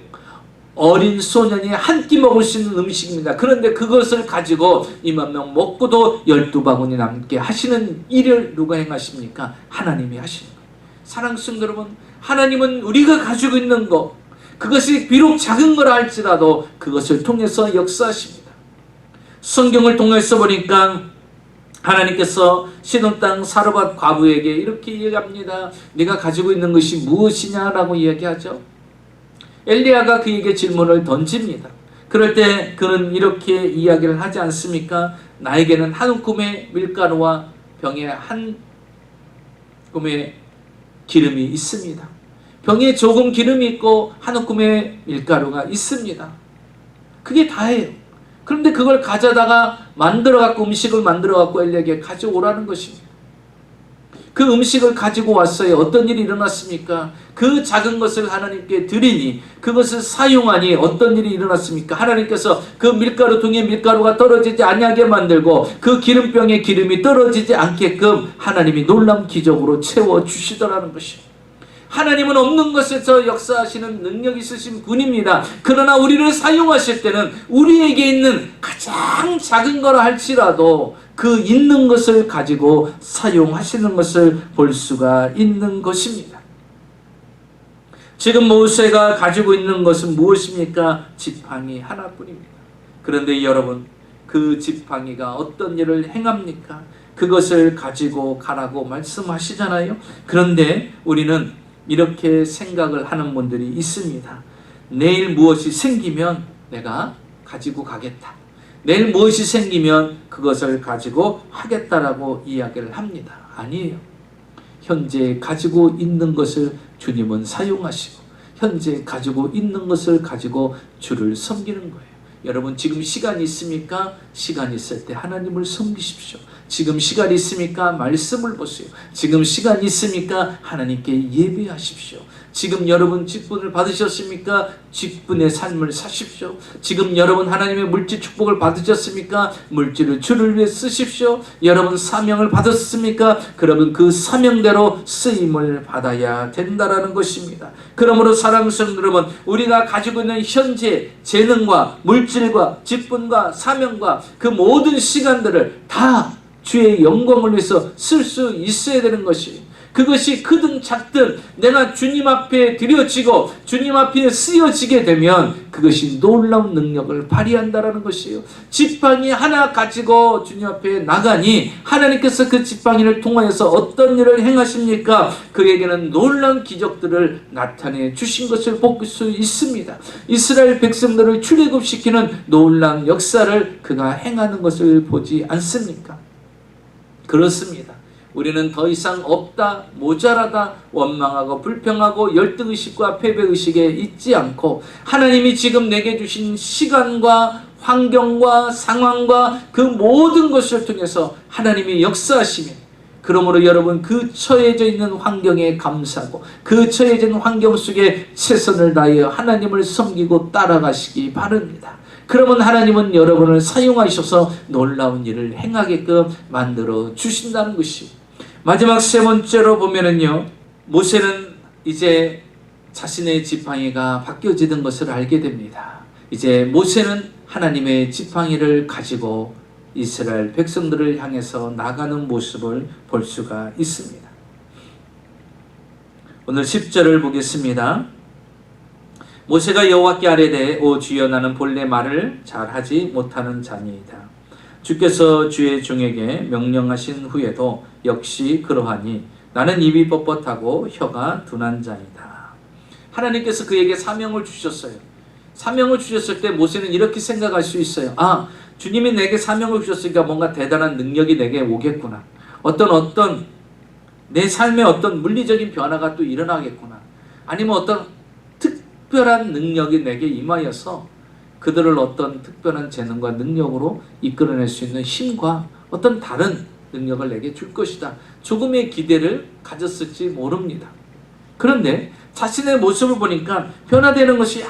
S1: 어린 소년이 한 끼 먹을 수 있는 음식입니다. 그런데 그것을 가지고 2만 명 먹고도 12바구니 남게 하시는 일을 누가 행하십니까? 하나님이 하시는 거예요. 사랑하는 성도 여러분, 하나님은 우리가 가지고 있는 것, 그것이 비록 작은 거라 할지라도 그것을 통해서 역사하십니다. 성경을 통해서 보니까 하나님께서 시돈 땅 사르밧 과부에게 이렇게 이야기합니다. 네가 가지고 있는 것이 무엇이냐라고 이야기하죠. 엘리야가 그에게 질문을 던집니다. 그럴 때 그는 이렇게 이야기를 하지 않습니까? 나에게는 한 움큼의 밀가루와 병에 한 움큼의 기름이 있습니다. 병에 조금 기름이 있고 한 움큼의 밀가루가 있습니다. 그게 다예요. 그런데 그걸 가져다가 만들어갖고, 음식을 만들어갖고 엘리야에게 가져오라는 것입니다. 그 음식을 가지고 왔어요. 어떤 일이 일어났습니까? 그 작은 것을 하나님께 드리니, 그것을 사용하니 어떤 일이 일어났습니까? 하나님께서 그 밀가루 통에 밀가루가 떨어지지 아니하게 만들고 그 기름병에 기름이 떨어지지 않게끔 하나님이 놀라운 기적으로 채워주시더라는 것입니다. 하나님은 없는 것에서 역사하시는 능력 있으신 분입니다. 그러나 우리를 사용하실 때는 우리에게 있는 가장 작은 거라 할지라도 그 있는 것을 가지고 사용하시는 것을 볼 수가 있는 것입니다. 지금 모세가 가지고 있는 것은 무엇입니까? 지팡이 하나뿐입니다. 그런데 여러분, 그 지팡이가 어떤 일을 행합니까? 그것을 가지고 가라고 말씀하시잖아요. 그런데 우리는 이렇게 생각을 하는 분들이 있습니다. 내일 무엇이 생기면 내가 가지고 가겠다. 내일 무엇이 생기면 그것을 가지고 하겠다라고 이야기를 합니다. 아니에요. 현재 가지고 있는 것을 주님은 사용하시고 현재 가지고 있는 것을 가지고 주를 섬기는 거예요. 여러분 지금 시간이 있습니까? 시간이 있을 때 하나님을 섬기십시오. 지금 시간이 있습니까? 말씀을 보세요. 지금 시간이 있습니까? 하나님께 예배하십시오. 지금 여러분 직분을 받으셨습니까? 직분의 삶을 사십시오. 지금 여러분 하나님의 물질 축복을 받으셨습니까? 물질을 주를 위해 쓰십시오. 여러분 사명을 받았습니까? 그러면 그 사명대로 쓰임을 받아야 된다라는 것입니다. 그러므로 사랑하는 성도 여러분, 우리가 가지고 있는 현재 재능과 물질과 직분과 사명과 그 모든 시간들을 다 주의 영광을 위해서 쓸 수 있어야 되는 것이, 그것이 크든 작든 내가 주님 앞에 드려지고 주님 앞에 쓰여지게 되면 그것이 놀라운 능력을 발휘한다라는 것이에요. 지팡이 하나 가지고 주님 앞에 나가니 하나님께서 그 지팡이를 통하여서 어떤 일을 행하십니까? 그에게는 놀라운 기적들을 나타내 주신 것을 볼 수 있습니다. 이스라엘 백성들을 출애굽시키는 놀라운 역사를 그가 행하는 것을 보지 않습니까? 그렇습니다. 우리는 더 이상 없다, 모자라다, 원망하고 불평하고 열등의식과 패배의식에 있지 않고 하나님이 지금 내게 주신 시간과 환경과 상황과 그 모든 것을 통해서 하나님이 역사하시며, 그러므로 여러분 그 처해져 있는 환경에 감사하고 그 처해져 있는 환경 속에 최선을 다하여 하나님을 섬기고 따라가시기 바랍니다. 그러면 하나님은 여러분을 사용하셔서 놀라운 일을 행하게끔 만들어 주신다는 것이고, 마지막 세 번째로 보면은요, 모세는 이제 자신의 지팡이가 바뀌어지는 것을 알게 됩니다. 이제 모세는 하나님의 지팡이를 가지고 이스라엘 백성들을 향해서 나가는 모습을 볼 수가 있습니다. 오늘 10절을 보겠습니다. 모세가 여호와께 아뢰되 오 주여 나는 본래 말을 잘하지 못하는 자니이다. 주께서 주의 종에게 명령하신 후에도 역시 그러하니 나는 입이 뻣뻣하고 혀가 둔한 자이다. 하나님께서 그에게 사명을 주셨어요. 사명을 주셨을 때 모세는 이렇게 생각할 수 있어요. 아, 주님이 내게 사명을 주셨으니까 뭔가 대단한 능력이 내게 오겠구나. 어떤 내 삶에 어떤 물리적인 변화가 또 일어나겠구나. 아니면 어떤 특별한 능력이 내게 임하여서 그들을 어떤 특별한 재능과 능력으로 이끌어낼 수 있는 힘과 어떤 다른 능력을 내게 줄 것이다. 조금의 기대를 가졌을지 모릅니다. 그런데 자신의 모습을 보니까 변화되는 것이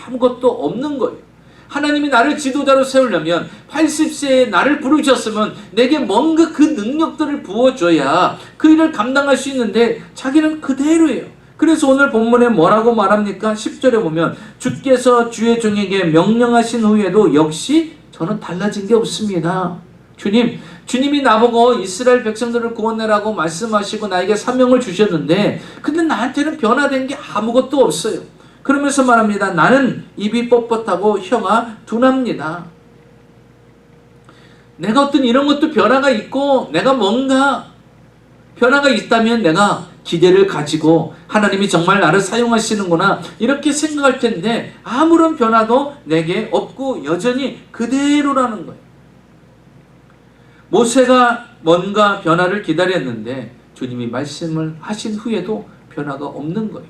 S1: 아무것도 없는 거예요. 하나님이 나를 지도자로 세우려면 80세에 나를 부르셨으면 내게 뭔가 그 능력들을 부어줘야 그 일을 감당할 수 있는데 자기는 그대로예요. 그래서 오늘 본문에 뭐라고 말합니까? 10절에 보면 주께서 주의 종에게 명령하신 후에도 역시 저는 달라진 게 없습니다. 주님이 나보고 이스라엘 백성들을 구원내라고 말씀하시고 나에게 사명을 주셨는데 근데 나한테는 변화된 게 아무것도 없어요. 그러면서 말합니다. 나는 입이 뻣뻣하고 혀가 둔합니다. 내가 어떤 이런 것도 변화가 있고 내가 뭔가 변화가 있다면 내가 기대를 가지고 하나님이 정말 나를 사용하시는구나 이렇게 생각할 텐데 아무런 변화도 내게 없고 여전히 그대로라는 거예요. 모세가 뭔가 변화를 기다렸는데 주님이 말씀을 하신 후에도 변화가 없는 거예요.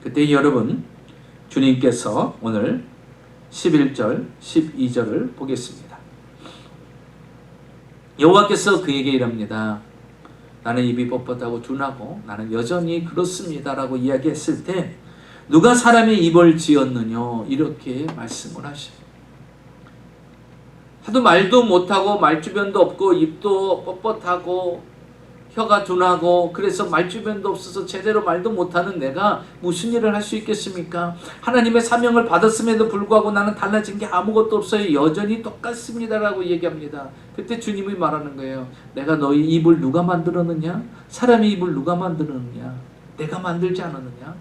S1: 그때 여러분 주님께서 오늘 11절 12절을 보겠습니다. 여호와께서 그에게 이랍니다. 나는 입이 뻣뻣하고 둔하고 나는 여전히 그렇습니다 라고 이야기했을 때 누가 사람의 입을 지었느냐 이렇게 말씀을 하셔요. 하도 말도 못하고 말주변도 없고 입도 뻣뻣하고 혀가 둔하고 그래서 말주변도 없어서 제대로 말도 못하는 내가 무슨 일을 할 수 있겠습니까? 하나님의 사명을 받았음에도 불구하고 나는 달라진 게 아무것도 없어요. 여전히 똑같습니다 라고 얘기합니다. 그때 주님이 말하는 거예요. 내가 너희 입을 누가 만들었느냐? 사람의 입을 누가 만들었느냐? 내가 만들지 않았느냐?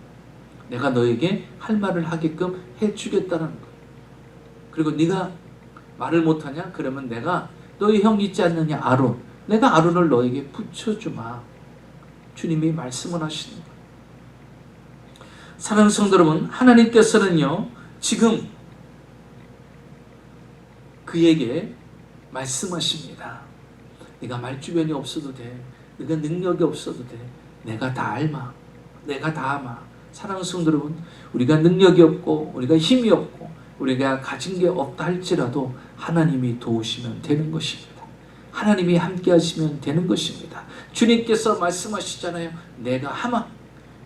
S1: 내가 너에게 할 말을 하게끔 해주겠다는 거예요. 그리고 네가 말을 못하냐? 그러면 내가 너희 형 있지 않느냐? 아론. 내가 아론을 너에게 붙여주마. 주님이 말씀을 하시는 거예요. 사랑하는 성도 여러분, 하나님께서는요 지금 그에게 말씀하십니다. 네가 말주변이 없어도 돼. 네가 능력이 없어도 돼. 내가 다 알마. 내가 다 아마. 사랑하는 성도 여러분, 우리가 능력이 없고 우리가 힘이 없고 우리가 가진 게 없다 할지라도 하나님이 도우시면 되는 것입니다. 하나님이 함께 하시면 되는 것입니다. 주님께서 말씀하시잖아요. 내가 하마.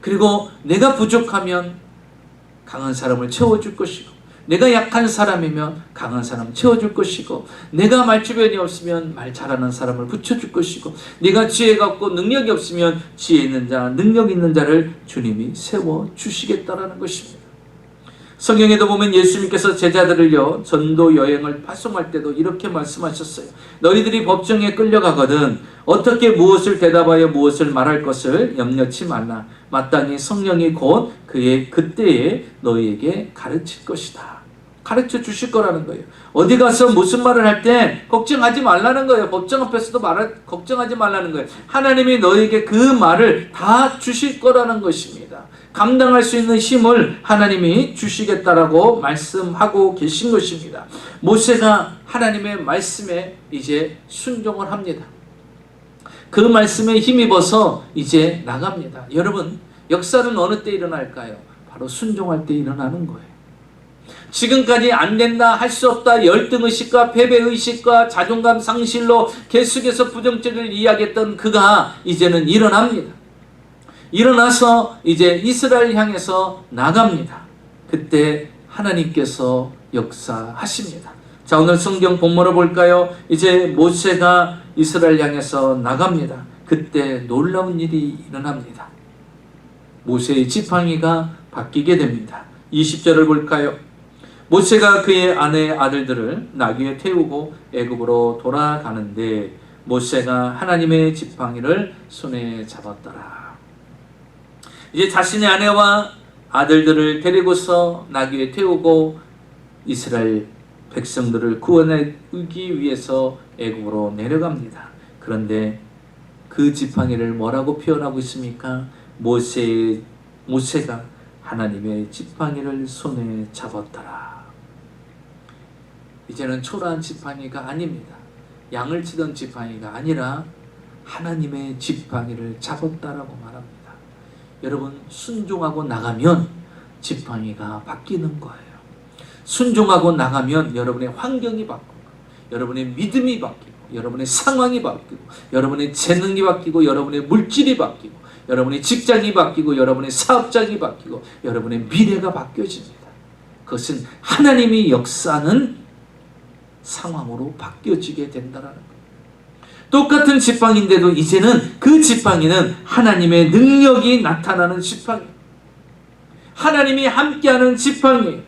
S1: 그리고 내가 부족하면 강한 사람을 채워줄 것이고, 내가 약한 사람이면 강한 사람을 채워줄 것이고, 내가 말주변이 없으면 말 잘하는 사람을 붙여줄 것이고, 내가 지혜가 없고 능력이 없으면 지혜 있는 자, 능력 있는 자를 주님이 세워주시겠다라는 것입니다. 성경에도 보면 예수님께서 제자들을요, 전도 여행을 파송할 때도 이렇게 말씀하셨어요. 너희들이 법정에 끌려가거든 어떻게 무엇을 대답하여 무엇을 말할 것을 염려치 말라. 마땅히 성령이 곧 그때에 너희에게 가르칠 것이다. 가르쳐 주실 거라는 거예요. 어디 가서 무슨 말을 할 때 걱정하지 말라는 거예요. 법정 앞에서도 걱정하지 말라는 거예요. 하나님이 너희에게 그 말을 다 주실 거라는 것입니다. 감당할 수 있는 힘을 하나님이 주시겠다라고 말씀하고 계신 것입니다. 모세가 하나님의 말씀에 이제 순종을 합니다. 그 말씀에 힘입어서 이제 나갑니다. 여러분, 역사는 어느 때 일어날까요? 바로 순종할 때 일어나는 거예요. 지금까지 안 된다, 할 수 없다, 열등의식과 패배의식과 자존감 상실로 계속해서 부정죄를 이야기했던 그가 이제는 일어납니다. 일어나서 이제 이스라엘 향해서 나갑니다. 그때 하나님께서 역사하십니다. 자, 오늘 성경 본문을 볼까요? 이제 모세가 이스라엘 향해서 나갑니다. 그때 놀라운 일이 일어납니다. 모세의 지팡이가 바뀌게 됩니다. 20절을 볼까요? 모세가 그의 아내 아들들을 나귀에 태우고 애굽으로 돌아가는데 모세가 하나님의 지팡이를 손에 잡았더라. 이제 자신의 아내와 아들들을 데리고서 나귀에 태우고 이스라엘 백성들을 구원하기 위해서 애굽으로 내려갑니다. 그런데 그 지팡이를 뭐라고 표현하고 있습니까? 모세가 하나님의 지팡이를 손에 잡았더라. 이제는 초라한 지팡이가 아닙니다. 양을 치던 지팡이가 아니라 하나님의 지팡이를 잡았다라고 말합니다. 여러분, 순종하고 나가면 지팡이가 바뀌는 거예요. 순종하고 나가면 여러분의 환경이 바뀌고, 여러분의 믿음이 바뀌고, 여러분의 상황이 바뀌고, 여러분의 재능이 바뀌고, 여러분의 물질이 바뀌고, 여러분의 직장이 바뀌고, 여러분의 사업장이 바뀌고, 여러분의 미래가 바뀌어집니다. 그것은 하나님이 역사하는 상황으로 바뀌어지게 된다는 거예요. 똑같은 지팡이인데도 이제는 그 지팡이는 하나님의 능력이 나타나는 지팡이, 하나님이 함께하는 지팡이,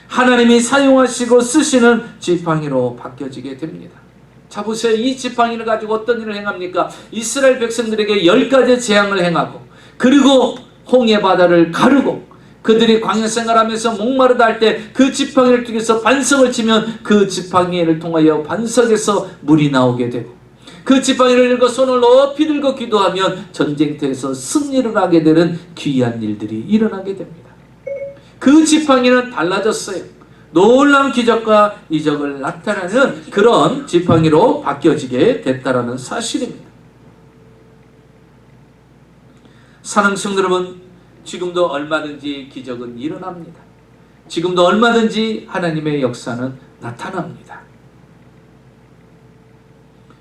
S1: 하나님이 사용하시고 쓰시는 지팡이로 바뀌어지게 됩니다. 자, 보세요. 이 지팡이를 가지고 어떤 일을 행합니까? 이스라엘 백성들에게 10가지 재앙을 행하고, 그리고 홍해 바다를 가르고, 그들이 광야 생활하면서 목마르다 할 때 그 지팡이를 통해서 반석을 치면 그 지팡이를 통하여 반석에서 물이 나오게 되고, 그 지팡이를 들고 손을 높이 들고 기도하면 전쟁터에서 승리를 하게 되는 귀한 일들이 일어나게 됩니다. 그 지팡이는 달라졌어요. 놀라운 기적과 이적을 나타내는 그런 지팡이로 바뀌어지게 됐다라는 사실입니다. 사랑하는 성도 여러분, 지금도 얼마든지 기적은 일어납니다. 지금도 얼마든지 하나님의 역사는 나타납니다.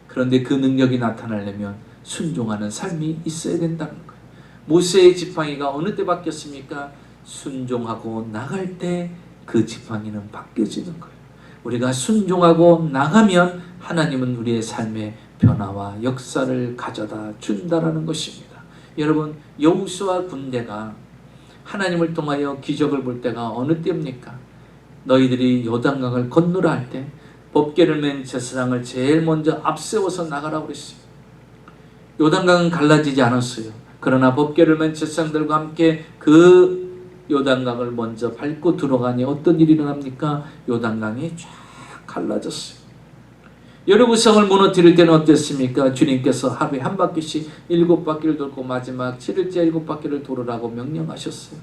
S1: 그런데 그 능력이 나타나려면 순종하는 삶이 있어야 된다는 거예요. 모세의 지팡이가 어느 때 바뀌었습니까? 순종하고 나갈 때 그 지팡이는 바뀌어지는 거예요. 우리가 순종하고 나가면 하나님은 우리의 삶에 변화와 역사를 가져다 준다라는 것입니다. 여러분, 여호수아 군대가 하나님을 통하여 기적을 볼 때가 어느 때입니까? 너희들이 요단강을 건너라 할 때 법궤를 맨 제사장을 제일 먼저 앞세워서 나가라고 그랬어요. 요단강은 갈라지지 않았어요. 그러나 법궤를 맨 제사장들과 함께 그 요단강을 먼저 밟고 들어가니 어떤 일이 일어납니까? 요단강이 쫙 갈라졌어요. 여리고성을 무너뜨릴 때는 어땠습니까? 주님께서 하루에 한 바퀴씩 7바퀴를 돌고 마지막 7일째 7바퀴를 돌으라고 명령하셨어요.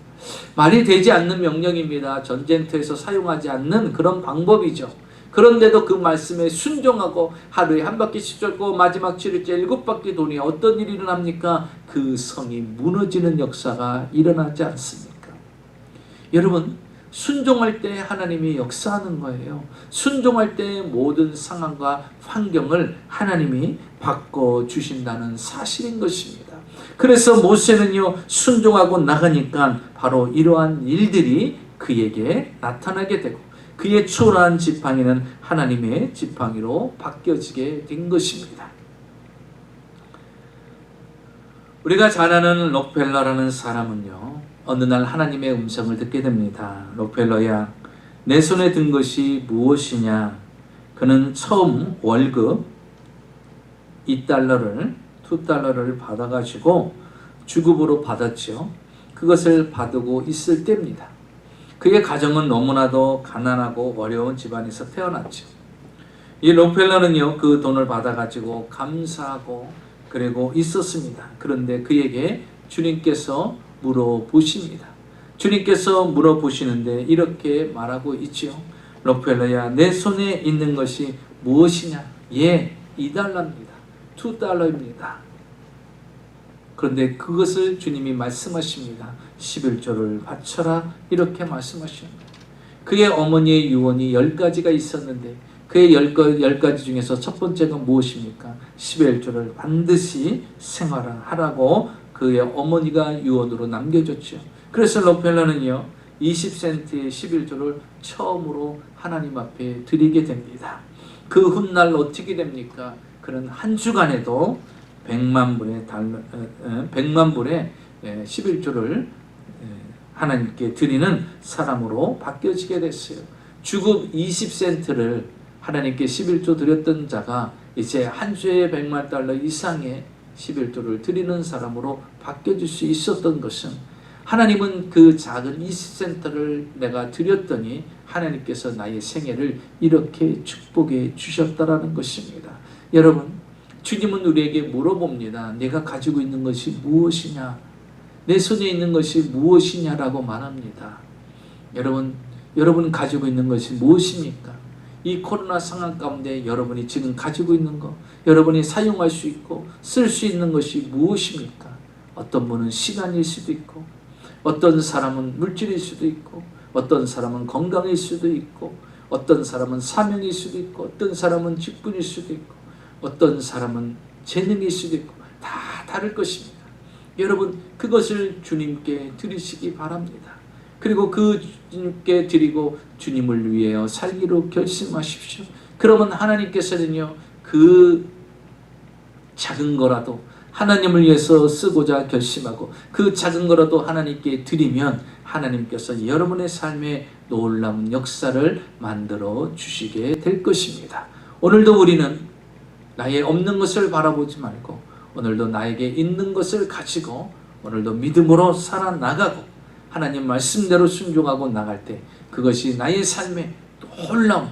S1: 말이 되지 않는 명령입니다. 전쟁터에서 사용하지 않는 그런 방법이죠. 그런데도 그 말씀에 순종하고 하루에 한 바퀴씩 돌고 마지막 7일째 7바퀴 도니 어떤 일이 일어납니까? 그 성이 무너지는 역사가 일어나지 않습니까? 여러분, 순종할 때 하나님이 역사하는 거예요. 순종할 때 모든 상황과 환경을 하나님이 바꿔주신다는 사실인 것입니다. 그래서 모세는요, 순종하고 나가니까 바로 이러한 일들이 그에게 나타나게 되고 그의 초라한 지팡이는 하나님의 지팡이로 바뀌어지게 된 것입니다. 우리가 잘 아는 록펠러라는 사람은요, 어느 날 하나님의 음성을 듣게 됩니다. 록펠러야, 내 손에 든 것이 무엇이냐? 그는 처음 월급 $2를 받아가지고 주급으로 받았죠. 그것을 받고 있을 때입니다. 그의 가정은 너무나도 가난하고 어려운 집안에서 태어났죠. 이 록펠러는요, 그 돈을 받아가지고 감사하고 그리고 있었습니다. 그런데 그에게 주님께서 물어보십니다. 주님께서 물어보시는데 이렇게 말하고 있지요. 록펠러야, 내 손에 있는 것이 무엇이냐? 예, $2입니다. $2입니다. 그런데 그것을 주님이 말씀하십니다. 11조를 바쳐라, 이렇게 말씀하십니다. 그의 어머니의 유언이 10가지가 있었는데 그의 10가지 중에서 첫 번째가 무엇입니까? 11조를 반드시 생활하라고 그의 어머니가 유언으로 남겨줬죠. 그래서 록펠러는요, 20센트의 11조를 처음으로 하나님 앞에 드리게 됩니다. 그 훗날 어떻게 됩니까? 그는 한 주간에도 100만 불의 11조를 하나님께 드리는 사람으로 바뀌어지게 됐어요. 주급 20센트를 하나님께 11조 드렸던 자가 이제 한 주에 $100만 이상의 11조를 드리는 사람으로 바뀌어질 수 있었던 것은, 하나님은 그 작은 20센트를 내가 드렸더니 하나님께서 나의 생애를 이렇게 축복해 주셨다라는 것입니다. 여러분, 주님은 우리에게 물어봅니다. 내가 가지고 있는 것이 무엇이냐? 내 손에 있는 것이 무엇이냐라고 말합니다. 여러분 가지고 있는 것이 무엇입니까? 이 코로나 상황 가운데 여러분이 지금 가지고 있는 것, 여러분이 사용할 수 있고 쓸 수 있는 것이 무엇입니까? 어떤 분은 시간일 수도 있고, 어떤 사람은 물질일 수도 있고, 어떤 사람은 건강일 수도 있고, 어떤 사람은 사명일 수도 있고, 어떤 사람은 직분일 수도 있고, 어떤 사람은 재능일 수도 있고, 다 다를 것입니다. 여러분, 그것을 주님께 드리시기 바랍니다. 그리고 그 주님께 드리고 주님을 위하여 살기로 결심하십시오. 그러면 하나님께서는요, 그 작은 거라도 하나님을 위해서 쓰고자 결심하고 그 작은 거라도 하나님께 드리면 하나님께서 여러분의 삶에 놀라운 역사를 만들어 주시게 될 것입니다. 오늘도 우리는 나의 없는 것을 바라보지 말고 오늘도 나에게 있는 것을 가지고 오늘도 믿음으로 살아나가고 하나님 말씀대로 순종하고 나갈 때 그것이 나의 삶에 놀라운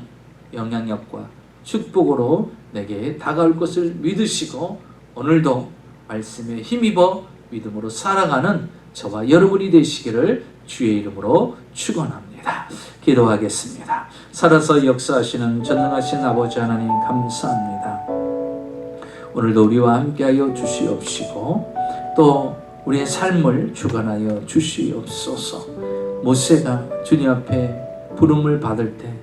S1: 영향력과 축복으로 내게 다가올 것을 믿으시고 오늘도 말씀에 힘입어 믿음으로 살아가는 저와 여러분이 되시기를 주의 이름으로 축원합니다. 기도하겠습니다. 살아서 역사하시는 전능하신 아버지 하나님 감사합니다. 오늘도 우리와 함께하여 주시옵시고 또 우리의 삶을 주관하여 주시옵소서. 모세가 주님 앞에 부름을 받을 때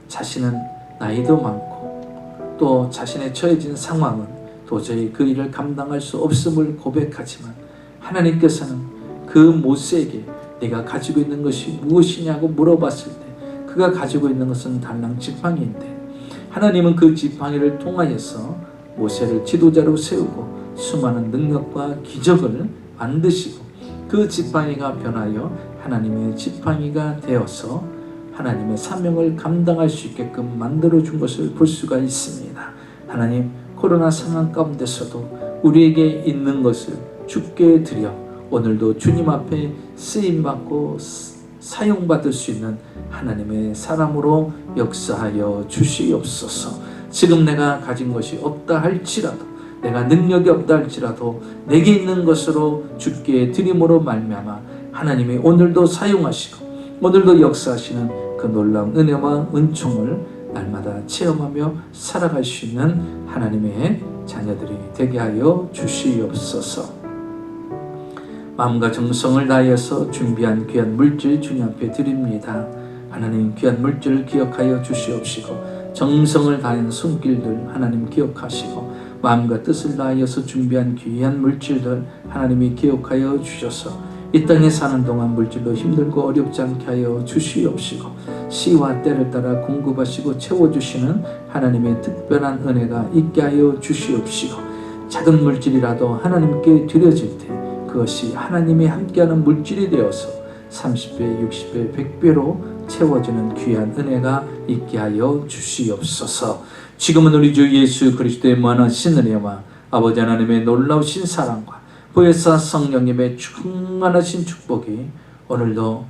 S1: 자신은 나이도 많고 또 자신의 처해진 상황은 도저히 그 일을 감당할 수 없음을 고백하지만 하나님께서는 그 모세에게 네가 가지고 있는 것이 무엇이냐고 물어봤을 때 그가 가지고 있는 것은 달랑 지팡이인데 하나님은 그 지팡이를 통하여서 모세를 지도자로 세우고 수많은 능력과 기적을 만드시고 그 지팡이가 변하여 하나님의 지팡이가 되어서 하나님의 사명을 감당할 수 있게끔 만들어준 것을 볼 수가 있습니다. 하나님, 코로나 상황 가운데서도 우리에게 있는 것을 주께 드려 오늘도 주님 앞에 쓰임받고 사용받을 수 있는 하나님의 사람으로 역사하여 주시옵소서. 지금 내가 가진 것이 없다 할지라도 내가 능력이 없다 할지라도 내게 있는 것으로 주께 드림으로 말미암아 하나님이 오늘도 사용하시고 오늘도 역사하시는 그 놀라운 은혜와 은총을 날마다 체험하며 살아갈 수 있는 하나님의 자녀들이 되게 하여 주시옵소서. 마음과 정성을 다하여서 준비한 귀한 물질 주님 앞에 드립니다. 하나님 귀한 물질을 기억하여 주시옵시고 정성을 다한 손길들 하나님 기억하시고 마음과 뜻을 다하여서 준비한 귀한 물질들 하나님이 기억하여 주셔서 이 땅에 사는 동안 물질로 힘들고 어렵지 않게 하여 주시옵시고 시와 때를 따라 공급하시고 채워주시는 하나님의 특별한 은혜가 있게 하여 주시옵시고 작은 물질이라도 하나님께 드려질 때 그것이 하나님이 함께하는 물질이 되어서 30배, 60배, 100배로 채워지는 귀한 은혜가 있게 하여 주시옵소서. 지금은 우리 주 예수 그리스도의 무한하신 은혜와 아버지 하나님의 놀라우신 사랑과 보혜사 성령님의 충만하신 축복이 오늘도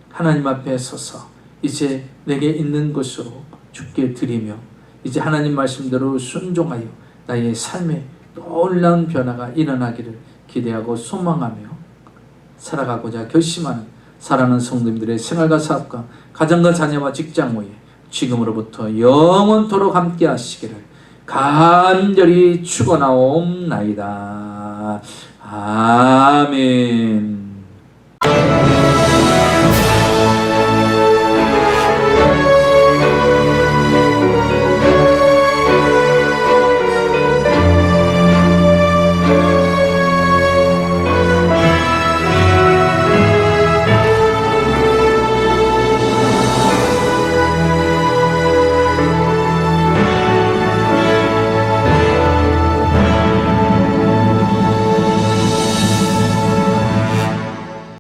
S1: 하나님 앞에 서서 이제 내게 있는 것으로 주께 드리며 이제 하나님 말씀대로 순종하여 나의 삶에 놀라운 변화가 일어나기를 기대하고 소망하며 살아가고자 결심하는 사랑하는 성도님들의 생활과 사업과 가정과 자녀와 직장 모에 지금으로부터 영원토록 함께 하시기를 간절히 축원하옵나이다. 아멘.